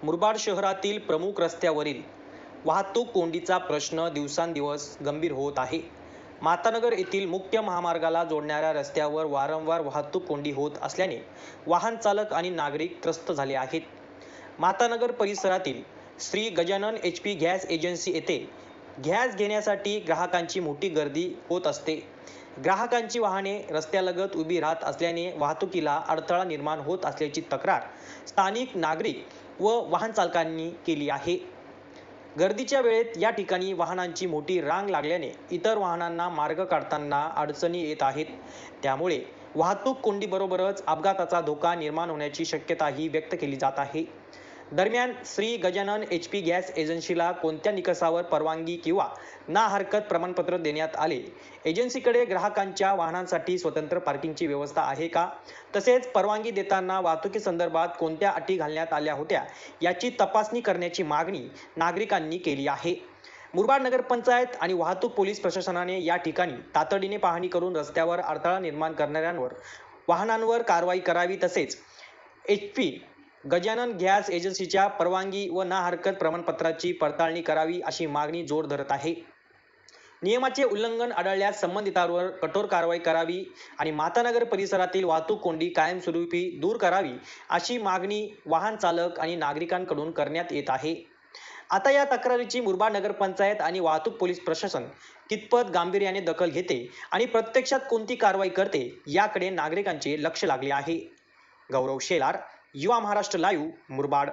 मुरबाड शहरातील प्रमुख रस्त्यावरील वाहतूक कोंडीचा प्रश्न दिवसांदिवस गंभीर होत आहे. मातानगर येथील मुख्य महामार्गाला जोडणाऱ्या रस्त्यावर वारंवार वाहतूक कोंडी होत असल्याने वाहन चालक आणि नागरिक त्रस्त झाले आहेत. मातानगर परिसरातील Shri Gajanan HP gas agency येथे गॅस घेण्यासाठी ग्राहकांची मोठी गर्दी होत असते. ग्राहकांची वाहने रस्त्यालगत उभी राहत असल्याने वाहतुकीला अडथळा निर्माण होत असल्याची तक्रार स्थानिक नागरिक व वाहन चालकांनी केली आहे. गर्दीच्या वेळेत या ठिकाणी वाहनांची मोठी रांग लागल्याने इतर वाहनांना मार्ग काढताना अडचणी येत आहेत. त्यामुळे वाहतूक कोंडीबरोबरच अपघाताचा धोका निर्माण होण्याची शक्यताही व्यक्त केली जात आहे. दरम्यान श्री गजानन HP गॅस एजन्सीला कोणत्या निकषावर परवानगी किंवा ना हरकत प्रमाणपत्र देण्यात आले? एजन्सीकडे ग्राहकांच्या वाहनांसाठी स्वतंत्र पार्किंगची व्यवस्था आहे का? तसेच परवानगी देताना वाहतुकीसंदर्भात कोणत्या अटी घालण्यात आल्या होत्या याची तपासणी करण्याची मागणी नागरिकांनी केली आहे. मुरबाड नगरपंचायत आणि वाहतूक पोलीस प्रशासनाने या ठिकाणी तातडीने पाहणी करून रस्त्यावर अडथळा निर्माण करणाऱ्यांवर वाहनांवर कारवाई करावी तसेच HP गजानन गॅस एजन्सीच्या परवानगी व ना हरकत प्रमाणपत्राची पडताळणी करावी अशी मागणी जोर धरत आहे. नियमाचे उल्लंघन आढळल्यास संबंधितांवर कठोर कारवाई करावी आणि मातानगर परिसरातील वाहतूक कोंडी कायमस्वरूपी दूर करावी अशी मागणी वाहन चालक आणि नागरिकांकडून करण्यात येत आहे. आता या तक्रारीची मुरबाड नगरपंचायत आणि वाहतूक पोलीस प्रशासन कितपत गांभीर्याने दखल घेते आणि प्रत्यक्षात कोणती कारवाई करते याकडे नागरिकांचे लक्ष लागले आहे. गौरव शेलार, युवा महाराष्ट्र लाईव्ह, मुरबाड.